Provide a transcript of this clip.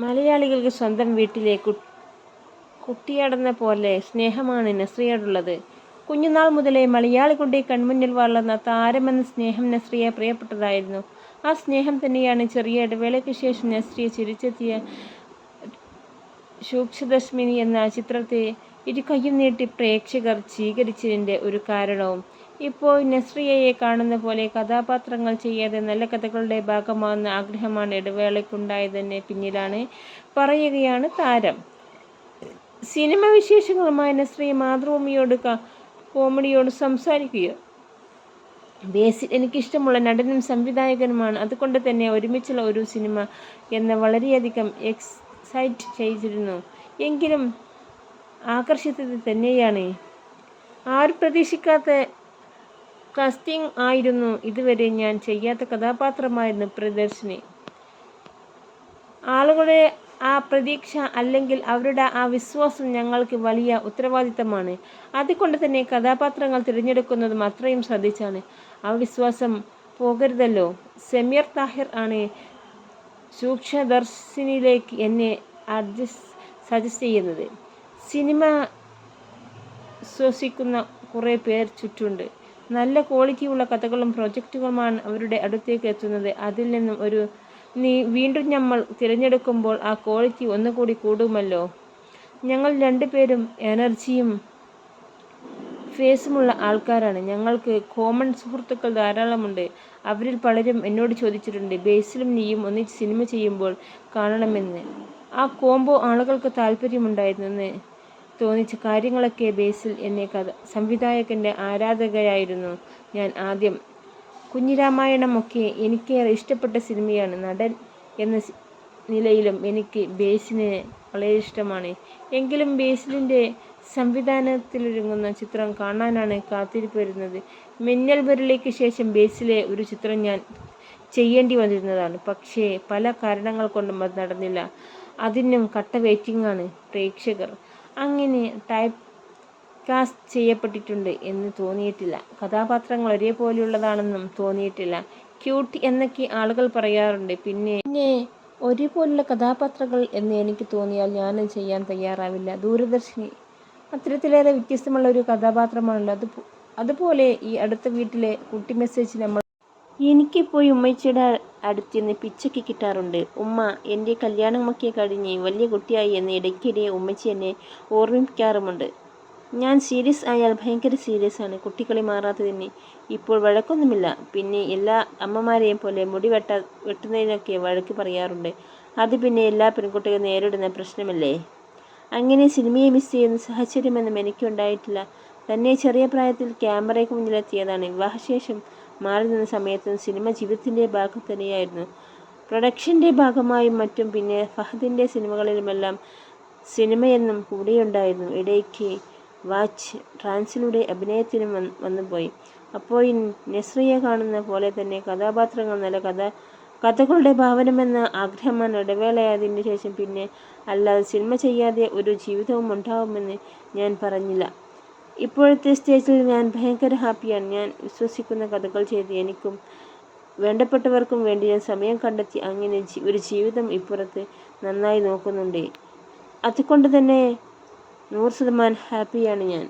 മലയാളികൾക്ക് സ്വന്തം വീട്ടിലെ കുട്ടിയാടെന്ന പോലെ സ്നേഹമാണ് നസ്രിയയോടുള്ളത്. കുഞ്ഞുനാൾ മുതലേ മലയാളികളുടെ കൺമുന്നിൽ വളർന്ന താരമെന്ന സ്നേഹം നസ്രിയ പ്രിയപ്പെട്ടതായിരുന്നു. ആ സ്നേഹം തന്നെയാണ് ചെറിയ ഇടവേളയ്ക്ക് ശേഷം നസ്രിയ ചിരിച്ചെത്തിയ സൂക്ഷ്മദർശിനി എന്ന ചിത്രത്തെ ഇരുകൈയും നീട്ടി പ്രേക്ഷകർ സ്വീകരിച്ചതിൻ്റെ ഒരു കാരണവും. ഇപ്പോൾ നസ്രിയയെ കാണുന്ന പോലെ കഥാപാത്രങ്ങൾ ചെയ്യാതെ നല്ല കഥകളുടെ ഭാഗമാകുന്ന ആഗ്രഹമാണ് ഇടവേളയ്ക്കുണ്ടായതിന് പിന്നിലാണ് പറയുകയാണ് താരം. സിനിമ വിശേഷങ്ങളുമായി നസ്രിയ മാതൃഭൂമിയോട് കോമഡിയോട് സംസാരിക്കുക. ബേസിൽ എനിക്കിഷ്ടമുള്ള നടനും സംവിധായകനുമാണ്. അതുകൊണ്ട് തന്നെ ഒരുമിച്ചുള്ള ഒരു സിനിമ എന്ന് വളരെയധികം എക്സൈറ്റ് ചെയ്തിരുന്നു. എങ്കിലും ആകർഷിച്ചത് തന്നെയാണ്. ആരും പ്രതീക്ഷിക്കാത്ത കാസ്റ്റിംഗ് ആയിരുന്നു. ഇതുവരെ ഞാൻ ചെയ്യാത്ത കഥാപാത്രമായിരുന്നു പ്രിയദർശിനി. ആളുകളുടെ ആ പ്രതീക്ഷ അല്ലെങ്കിൽ അവരുടെ ആ വിശ്വാസം ഞങ്ങൾക്ക് വലിയ ഉത്തരവാദിത്തമാണ്. അതുകൊണ്ട് തന്നെ കഥാപാത്രങ്ങൾ തിരഞ്ഞെടുക്കുന്നതും അത്രയും ശ്രദ്ധിച്ചാണ്. ആ വിശ്വാസം പോകരുതല്ലോ. സമീർ താഹിർ ആണ് സൂക്ഷ്മദർശിനിയിലേക്ക് എന്നെ സജസ്റ്റ് ചെയ്യുന്നത്. സിനിമ ശ്വസിക്കുന്ന കുറേ പേർ ചുറ്റുണ്ട്. നല്ല ക്വാളിറ്റിയുള്ള കഥകളും പ്രൊജക്റ്റുകളുമാണ് അവരുടെ അടുത്തേക്ക് എത്തുന്നത്. അതിൽ നിന്നും വീണ്ടും നമ്മൾ തിരഞ്ഞെടുക്കുമ്പോൾ ആ ക്വാളിറ്റി ഒന്നുകൂടി കൂടുമല്ലോ. ഞങ്ങൾ രണ്ടുപേരും എനർജിയും ഫേസുമുള്ള ആൾക്കാരാണ്. ഞങ്ങൾക്ക് കോമൺ സുഹൃത്തുക്കൾ ധാരാളമുണ്ട്. അവരിൽ പലരും എന്നോട് ചോദിച്ചിട്ടുണ്ട് ബേസിലും നീയും ഒന്നിച്ച് സിനിമ ചെയ്യുമ്പോൾ കാണണമെന്ന്. ആ കോംബോ ആളുകൾക്ക് താല്പര്യമുണ്ടായിരുന്നെന്ന് തോന്നിച്ച കാര്യങ്ങളൊക്കെ ബേസിൽ എന്നെ സംവിധായകൻ്റെ ആരാധകയായിരുന്നു ഞാൻ ആദ്യം. കുഞ്ഞിരാമായണം ഒക്കെ എനിക്കേറെ ഇഷ്ടപ്പെട്ട സിനിമയാണ്. നടൻ എന്ന നിലയിലും എനിക്ക് ബേസിനെ വളരെ ഇഷ്ടമാണ്. എങ്കിലും ബേസിലിൻ്റെ സംവിധാനത്തിലൊരുങ്ങുന്ന ചിത്രം കാണാനാണ് കാത്തിരിപ്പ് വരുന്നത്. മിന്നൽ മുരളിക്ക് ശേഷം ബേസിലെ ഒരു ചിത്രം ഞാൻ ചെയ്യേണ്ടി വന്നിരുന്നതാണ്. പക്ഷേ പല കാരണങ്ങൾ കൊണ്ടും അത് നടന്നില്ല. അതിനും കട്ട വെയിറ്റിംഗാണ് പ്രേക്ഷകർ. അങ്ങനെ ടൈപ്പ് കാസ്റ്റ് ചെയ്യപ്പെട്ടിട്ടുണ്ട് എന്ന് തോന്നിയിട്ടില്ല. കഥാപാത്രങ്ങൾ ഒരേപോലെയുള്ളതാണെന്നും തോന്നിയിട്ടില്ല. ക്യൂട്ട് എന്നൊക്കെ ആളുകൾ പറയാറുണ്ട്. പിന്നെ ഒരേപോലുള്ള കഥാപാത്രങ്ങൾ എന്ന് എനിക്ക് തോന്നിയാൽ ഞാനും ചെയ്യാൻ തയ്യാറാവില്ല. ദൂരദർശിനി അത്തരത്തിലേറെ വ്യത്യസ്തമുള്ള ഒരു കഥാപാത്രമാണല്ലോ. അതുപോലെ ഈ അടുത്ത വീട്ടിലെ കുട്ടി മെസ്സേജ് നമ്മൾ എനിക്കിപ്പോയി ഉമ്മച്ചിയുടെ അടുത്തുനിന്ന് പിച്ചയ്ക്ക് കിട്ടാറുണ്ട്. ഉമ്മ എൻ്റെ കല്യാണമൊക്കെ കഴിഞ്ഞ് വലിയ കുട്ടിയായി എന്ന് ഇടയ്ക്കിടെ ഉമ്മച്ചി എന്നെ ഓർമ്മിപ്പിക്കാറുമുണ്ട്. ഞാൻ സീരിയസ് ആയാൽ ഭയങ്കര സീരിയസ് ആണ്. കുട്ടികളി മാറാത്തതിന് ഇപ്പോൾ വഴക്കൊന്നുമില്ല. പിന്നെ എല്ലാ അമ്മമാരെയും പോലെ മുടി വെട്ടുന്നതിനൊക്കെ വഴക്ക് പറയാറുണ്ട്. അത് പിന്നെ എല്ലാ പെൺകുട്ടികളും നേരിടുന്ന പ്രശ്നമല്ലേ. അങ്ങനെ സിനിമയെ മിസ് ചെയ്യുന്ന സാഹചര്യമൊന്നും എനിക്കുണ്ടായിട്ടില്ല. തന്നെ ചെറിയ പ്രായത്തിൽ ക്യാമറയ്ക്ക് മുന്നിലെത്തിയതാണ്. വിവാഹശേഷം മാറി നിന്ന സമയത്തും സിനിമ ജീവിതത്തിൻ്റെ ഭാഗം തന്നെയായിരുന്നു. പ്രൊഡക്ഷൻ്റെ ഭാഗമായും മറ്റും പിന്നെ ഫഹദിൻ്റെ സിനിമകളിലുമെല്ലാം സിനിമയെന്നും കൂടെയുണ്ടായിരുന്നു. ഇടയ്ക്ക് വാച്ച് ട്രാൻസിലൂടെ അഭിനയത്തിനും വന്നുപോയി. അപ്പോൾ നസ്രിയ കാണുന്ന പോലെ തന്നെ കഥാപാത്രങ്ങൾ നല്ല കഥകളുടെ ഭാവനമെന്ന ആഗ്രഹമാണ് ഇടവേളയായതിന് ശേഷം. പിന്നെ അല്ലാതെ സിനിമ ചെയ്യാതെ ഒരു ജീവിതവും ഉണ്ടാവുമെന്ന് ഞാൻ പറഞ്ഞില്ല. ഇപ്പോഴത്തെ സ്റ്റേജിൽ ഞാൻ ഭയങ്കര ഹാപ്പിയാണ്. ഞാൻ വിശ്വസിക്കുന്ന കഥകൾ ചെയ്ത് എനിക്കും വേണ്ടപ്പെട്ടവർക്കും വേണ്ടി ഞാൻ സമയം കണ്ടെത്തി അങ്ങനെ ഒരു ജീവിതം ഇപ്പുറത്ത് നന്നായി നോക്കുന്നുണ്ട്. അതുകൊണ്ട് തന്നെ 100% ഹാപ്പിയാണ് ഞാൻ.